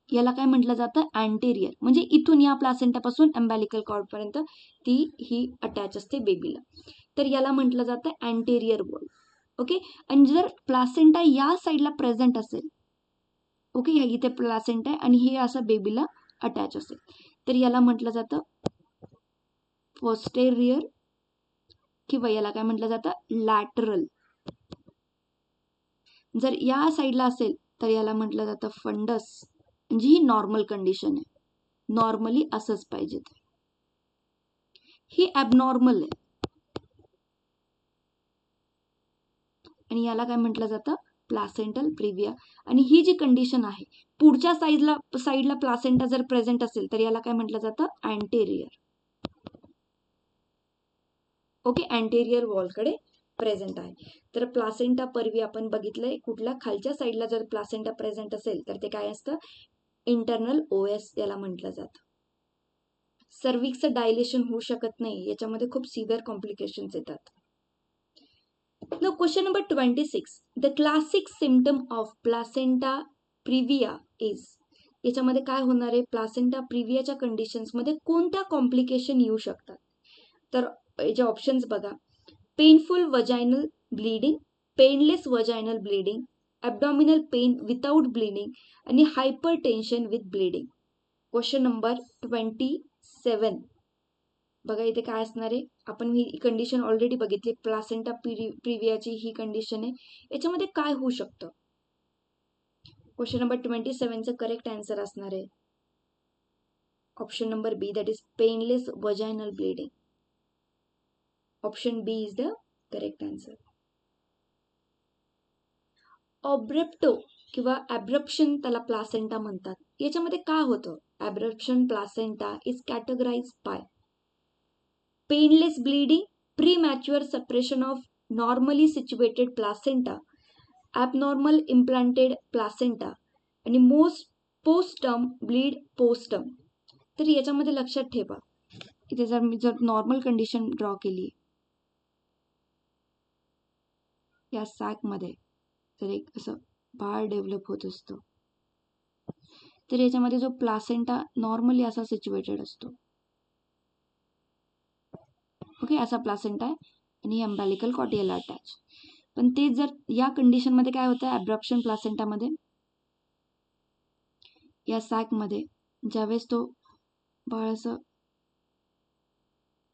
याला काय म्हटलं जातं अँटेरियर म्हणजे इथून या प्लासेंटापासून अम्बॅलिकल कॉर्डपर्यंत ती ही अटॅच असते बेबीला. तर याला म्हटलं जातं अँटेरियर वॉल. ओके. आणि जर प्लासेंटा या साईडला प्रेझेंट असेल ओके ह्या इथे प्लासेंटा आहे आणि हे असं बेबीला अटॅच असेल तर याला म्हटलं जातं पोस्टेरियर किंवा याला काय म्हटलं जातं लॅटरल. जर या साईडला असेल तर याला म्हटलं जातं फंडस म्हणजे ही नॉर्मल कंडिशन आहे. नॉर्मली असंच पाहिजे. ही ॲबनॉर्मल आहे आणि याला काय म्हटलं जातं प्लासेंटल प्रिव्हिया. आणि ही जी कंडिशन आहे पुढच्या साईडला प्लासेंटा जर प्रेझेंट असेल तर याला काय म्हटलं जातं अँटेरियर. ओके अँटेरियर वॉलकडे प्रेझेंट आहे. तर प्लासेंटा परवी आपण बघितलंय कुठल्या खालच्या साईडला जर प्लासेंटा प्रेझेंट असेल तर ते काय असतं इंटरनल ओएस याला म्हटलं जातं. सर्विक्सचं डायलेशन होऊ शकत नाही याच्यामध्ये खूप सिव्हिअर कॉम्प्लिकेशन्स येतात. Now question number 26. The classic symptom of placenta previa is याच्यामध्ये काय होणार आहे प्लासेंटा प्रिव्हियाच्या कंडिशन्समध्ये कोणत्या कॉम्प्लिकेशन येऊ शकतात. तर याचे ऑप्शन्स बघा painful vaginal bleeding, painless vaginal bleeding, abdominal pain without bleeding आणि hypertension with bleeding. Question number 27 बघा इथे काय असणार आहे आपण ही कंडिशन ऑलरेडी बघितली प्लासेंटा प्रिव्हियाची ही कंडिशन आहे. याच्यामध्ये काय होऊ शकतं क्वेश्चन नंबर 27चं करेक्ट आन्सर असणार आहे option number B that is painless vaginal bleeding. Option B is the correct answer. Abruptio किंवा ॲब्रप्शन त्याला प्लासेंटा म्हणतात. याच्यामध्ये काय होतं abruption placenta is categorise by painless bleeding, premature separation of normally situated placenta, abnormal implanted placenta आणि postpartum bleed पोस्टम. तर याच्यामध्ये लक्षात ठेवा इथे जर मी नॉर्मल कंडिशन ड्रॉ केली या सॅकमध्ये तर एक असं बाळ डेव्हलप होत असतं तर याच्यामध्ये जो प्लासेंटा नॉर्मली असा सिच्युएटेड असतो ओके असा प्लासेंटा आहे आणि अम्बॅलिकल कॉर्ड याला अटॅच. पण ते जर या कंडिशनमध्ये काय होतं ॲब्रप्शन प्लासेंटामध्ये या सॅकमध्ये ज्यावेळेस तो बाळ असं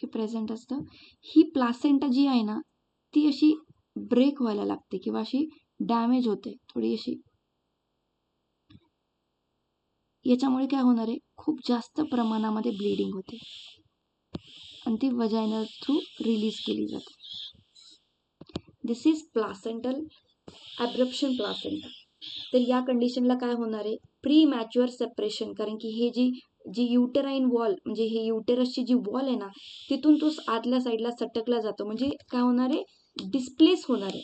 प्रेझेंट असतं ही प्लासेंटा जी आहे ना ती अशी ब्रेक व्हायला लागते किंवा अशी डॅमेज होते थोडी अशी. याच्यामुळे काय होणार आहे खूप जास्त प्रमाणामध्ये ब्लिडिंग होते आणि ती वजायनल थ्रू रिलीज केली जाते. दिस इज प्लासेंटल ॲब्रप्शन प्लासेंटा. तर या कंडिशनला काय होणार आहे प्री मॅच्युअर सेपरेशन कारण की हे जी युटेराईन वॉल म्हणजे हे युटेरसची जी वॉल आहे ना तिथून तो आतल्या साईडला सटकला जातो म्हणजे काय होणार आहे डिस्प्लेस होणार आहे.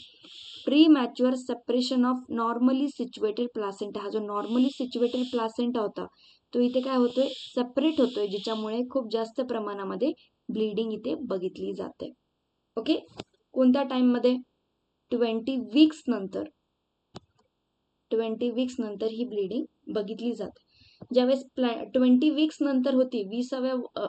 Pre mature separation of normally situated placenta हा जो नॉर्मली सिच्युएटेड प्लासेंटा होता तो इथे काय होतोय सेपरेट होतोय ज्याच्यामुळे खूप जास्त प्रमाणामध्ये ब्लीडिंग इथे बघितली जाते. ओके कोणत्या टाइममध्ये 20 वीक्स नंतर ही ब्लीडिंग बघितली जाते. ज्यावेळेस 20 वीक्स नंतर होती 20व्या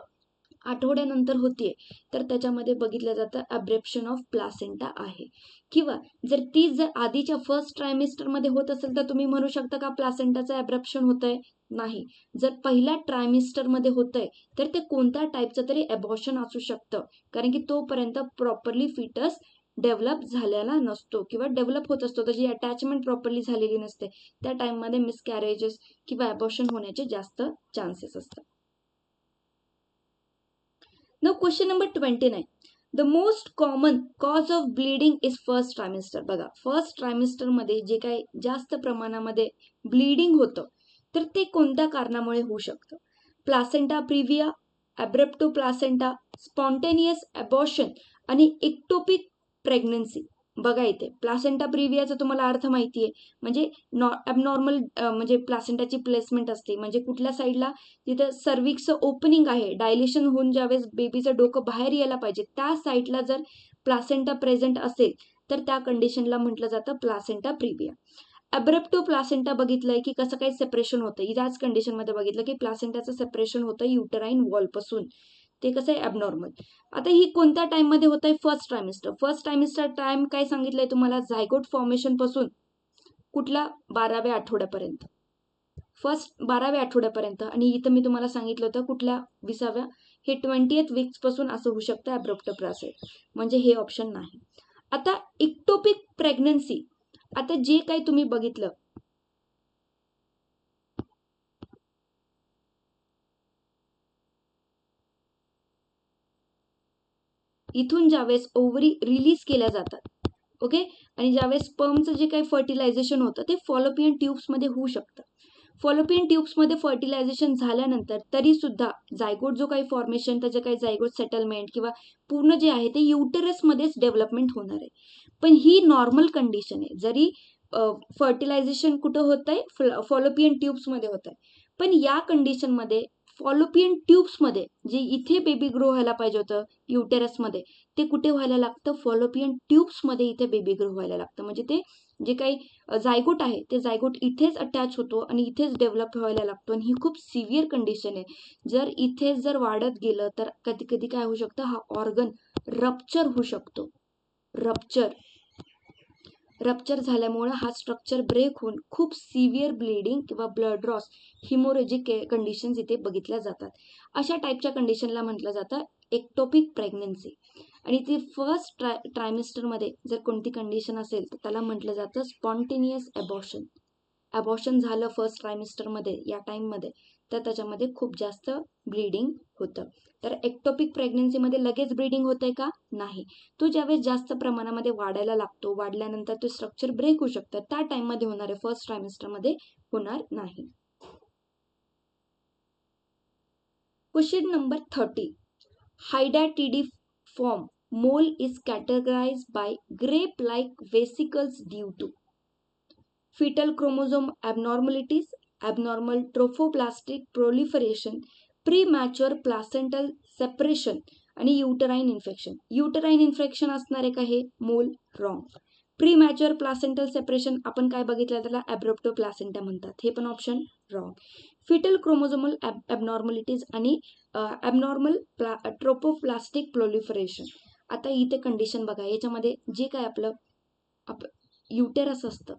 आठवड्यानंतर होतीये तर त्याच्यामध्ये बघितलं जातं ॲब्रेप्शन ऑफ प्लासेंटा आहे. किंवा जर आधीच्या फर्स्ट ट्रायमिस्टरमध्ये होत असेल तर तुम्ही म्हणू शकता का प्लासेंटाचं ॲब्रप्शन होतंय नाही. जर पहिल्या ट्रायमिस्टरमध्ये होतंय तर ते कोणत्या टाईपचं तरी ॲबॉर्शन असू शकतं कारण की तोपर्यंत प्रॉपरली फिटस डेव्हलप झालेला नसतो किंवा डेव्हलप होत असतो त्याची अटॅचमेंट प्रॉपरली झालेली नसते त्या टाइममध्ये मिसकॅरेजेस किंवा ॲबॉर्शन होण्याचे जास्त चान्सेस असतात. Now question number 29. The most common cause of bleeding is first trimester. बघा फर्स्ट ट्रायमिस्टर मध्ये जे काही जास्त प्रमाणामध्ये ब्लीडिंग होतं तर ते कोणत्या कारणामुळे होऊ शकतं? प्लासेंटा प्रिव्हिया, ॲब्रप्टो प्लासेंटा, स्पॉन्टेनियस ॲबॉर्शन आणि एक्टोपिक प्रेग्नन्सी. बघा इथे प्लासेंटा प्रिव्हियाचा तुम्हाला अर्थ माहिती आहे, म्हणजे ॲबनॉर्मल म्हणजे प्लासेंटाची प्लेसमेंट असते, म्हणजे कुठल्या साईडला तिथं सर्विक्सचं ओपनिंग आहे, डायलेशन होऊन ज्यावेळेस बेबीचं डोकं बाहेर यायला पाहिजे त्या साईडला जर प्लासेंटा प्रेझेंट असेल तर त्या कंडिशनला म्हटलं जातं प्लासेंटा प्रिव्हिया. ॲब्रप्टो प्लासेंटा बघितलंय की कसं काही सेपरेशन होतं, याच कंडिशनमध्ये बघितलं की प्लासेंटाचं सेपरेशन होतं युटराईन वॉलपासून, ते कसं आहे ॲबनॉर्मल. आता ही कोणत्या टाइममध्ये होत आहे? फर्स्ट ट्रायमिस्टर. फर्स्ट ट्रायमिस्टर टाइम काय सांगितलंय तुम्हाला? झायगोट फॉर्मेशन पासून कुठल्या 12व्या आठवड्यापर्यंत, फर्स्ट 12व्या आठवड्यापर्यंत. आणि इथं मी तुम्हाला सांगितलं होतं कुठल्या 20व्या, हे 20th वीक्स पासून असं होऊ शकतं ॲब्रप्टो प्लासेंटा, म्हणजे हे ऑप्शन नाही. आता इक्टोपिक प्रेग्नन्सी, आता जे काही तुम्ही बघितलं इथून ज्यावेळेस ओव्हरी रिलीज केल्या जातात, ओके, आणि ज्यावेळेस स्पर्मचं जे काही फर्टिलायझेशन होतं ते फॉलोपियन ट्यूब्समध्ये होऊ शकतं. फॉलोपियन ट्यूब्समध्ये फर्टिलायझेशन झाल्यानंतर तरी सुद्धा जायगोट जो काही फॉर्मेशन, त्याचे काही जायगोट सेटलमेंट किंवा पूर्ण जे आहे ते युटेरसमध्येच डेव्हलपमेंट होणार आहे. पण ही नॉर्मल कंडिशन आहे. जरी फर्टिलायझेशन कुठं होत आहे? फॉलोपियन ट्यूब्समध्ये होत आहे, पण या कंडिशनमध्ये फॉलोपियन ट्यूब्समध्ये जे इथे बेबी ग्रो व्हायला पाहिजे होतं युटेरसमध्ये, ते कुठे व्हायला लागतं? फॉलोपियन ट्यूब्समध्ये इथे बेबी ग्रो व्हायला लागतं. म्हणजे ते जे काही जायगोट आहे ते जायगोट इथेच अटॅच होतो आणि इथेच डेव्हलप व्हायला लागतो. आणि ही खूप सिव्हिअर कंडिशन आहे. जर इथेच जर वाढत गेलं तर कधी कधी काय होऊ शकतं? हा ऑर्गन रप्चर होऊ शकतो. रप्चर झाल्यामुळे हा स्ट्रक्चर ब्रेक होऊन खूप सिव्हिअर ब्लिडिंग किंवा ब्लड लॉस, हिमोरेजिक कंडिशन्स इथे बघितल्या जातात. अशा टाईपच्या कंडिशनला म्हटलं जातं एक्टोपिक प्रेग्नन्सी. आणि ती फर्स्ट ट्रायमिस्टरमध्ये जर कोणती कंडिशन असेल तर त्याला म्हटलं जातं स्पॉन्टेनियस ॲबॉर्शन. ॲबॉर्शन झालं फर्स्ट ट्रायमिस्टरमध्ये या टाईममध्ये तर त्याच्यामध्ये खूप जास्त ब्लिडिंग होतं. तर एक्टोपिक प्रेग्नन्सीमध्ये लगेच ब्लिडिंग होतंय का? नाही. तो ज्यावेळेस जास्त प्रमाणामध्ये वाढायला लागतो, वाढल्यानंतर तो स्ट्रक्चर ब्रेक होऊ शकतं, त्या टाइममध्ये होणार आहे, फर्स्ट ट्रायमिस्टरमध्ये होणार नाही. Question number 30. Hydatidiform mole is categorized by grape-like vesicles due to fetal chromosome abnormalities, abnormal trophoblastic proliferation, premature placental separation आणि युटराईन इन्फेक्शन. युटराईन इन्फेक्शन असणार आहे का हे? मोल रॉंग. प्रीमॅच्युअर प्लासेंटल सेपरेशन आपण काय बघितलं? त्याला ॲब्रप्टो प्लासेंटा म्हणतात, हे पण ऑप्शन रॉंग. फिटल क्रोमोझोमल ॲबनॉर्मलिटीज आणि ॲबनॉर्मल ट्रोपोप्लास्टिक प्रोलिफरेशन. आता इथे कंडिशन बघा, याच्यामध्ये जे काय आपलं युटेरस असतं,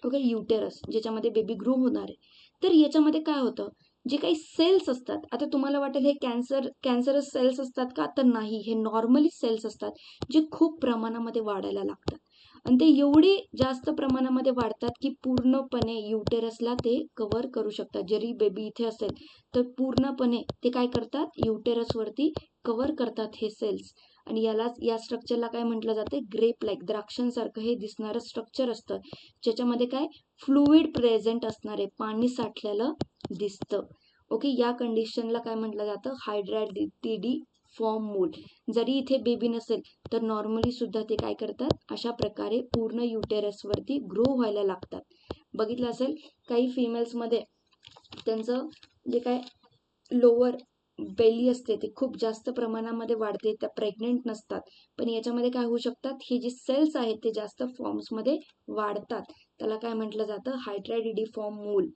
ओके, युटेरस ज्याच्यामध्ये बेबी ग्रो होणार आहे, तर याच्यामध्ये काय होतं? जे काही सेल्स असतात, आता तुम्हाला वाटेल हे कॅन्सरस सेल्स असतात का? तर नाही, हे नॉर्मली सेल्स असतात जे खूप प्रमाणामध्ये वाढायला लागतात. आणि ते एवढे जास्त प्रमाणामध्ये वाढतात की पूर्णपणे युटेरसला ते कव्हर करू शकतात. जरी बेबी इथे असेल तर पूर्णपणे ते काय करतात? युटेरसवरती कव्हर करतात हे सेल्स. आणि या स्ट्रक्चरला काय म्हटलं जाते? ग्रेप लाईक, द्राक्षांसारखं हे दिसणारं स्ट्रक्चर असतं, ज्याच्यामध्ये काय फ्लुइड प्रेझेंट असणार आहे, पाणी साठलेलं दिसतं. ओके, या कंडिशनला काय म्हटलं जातं? हायड्रॅटिडिफॉर्म मोल. जरी इथे बेबी नसेल तर नॉर्मली सुद्धा ते काय करतात? अशा प्रकारे पूर्ण युटेरसवरती ग्रो व्हायला लागतात. बघितलं असेल काही फिमेल्समध्ये त्यांचं जे काय लोअर बेली असते ते खूप जास्त प्रमाणामध्ये वाढते, त्या प्रेग्नेंट नसतात, पण याच्यामध्ये काय होऊ शकतात? हे जे सेल्स आहेत ते जास्त फॉर्म्समध्ये वाढतात. त्याला काय म्हटलं जातं? हायड्रॅटिडिफॉर्म मोल.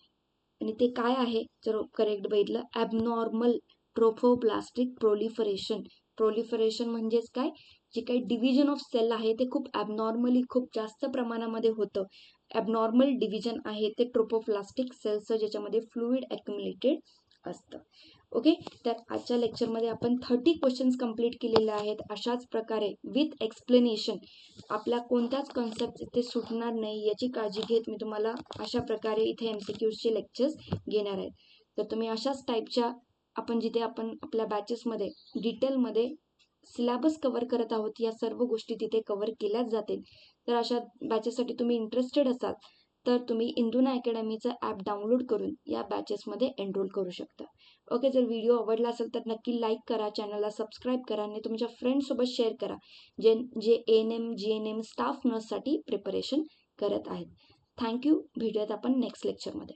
आणि ते काय आहे? जर करेक्ट बघितलं, ॲबनॉर्मल ट्रोफोप्लास्टिक प्रोलिफरेशन. प्रोलिफरेशन म्हणजेच काय? जे काही डिव्हिजन ऑफ सेल आहे ते खूप ॲबनॉर्मली खूप जास्त प्रमाणामध्ये होतं. ॲबनॉर्मल डिव्हिजन आहे ते ट्रोपोप्लास्टिक सेल्सचं, ज्याच्यामध्ये फ्लुइड ॲक्युमुलेटेड असतं. ओके, तर आजच्या लेक्चरमध्ये आपण 30 क्वेश्चन्स कंप्लीट केलेले आहेत. अशाच प्रकारे विथ एक्सप्लेनेशन आपल्या कोणत्याच कॉन्सेप्ट इथे सुटणार नाही याची काळजी घेत मी तुम्हाला अशा प्रकारे इथे MCQचे लेक्चर्स घेणार आहेत. तर तुम्ही अशाच टाईपच्या जिथे आपण आपल्या बॅचेसमध्ये डिटेलमध्ये सिलेबस कव्हर करत आहोत, या सर्व गोष्टी तिथे कव्हर केल्याच जातील. तर अशा बॅचेससाठी तुम्ही इंटरेस्टेड असाल तर तुम्ही इंदुना अकॅडमीचं ॲप डाउनलोड करून या बॅचेसमध्ये एनरोल करू शकता. ओके, जर व्हिडिओ आवडला असेल तर नक्की लाईक करा, चॅनलला सबस्क्राईब करा आणि तुमच्या फ्रेंड्ससोबत शेअर करा जे ANM GNM स्टाफ नर्ससाठी प्रिपरेशन करत आहेत. थँक्यू. भेटूयात आपण नेक्स्ट लेक्चरमध्ये.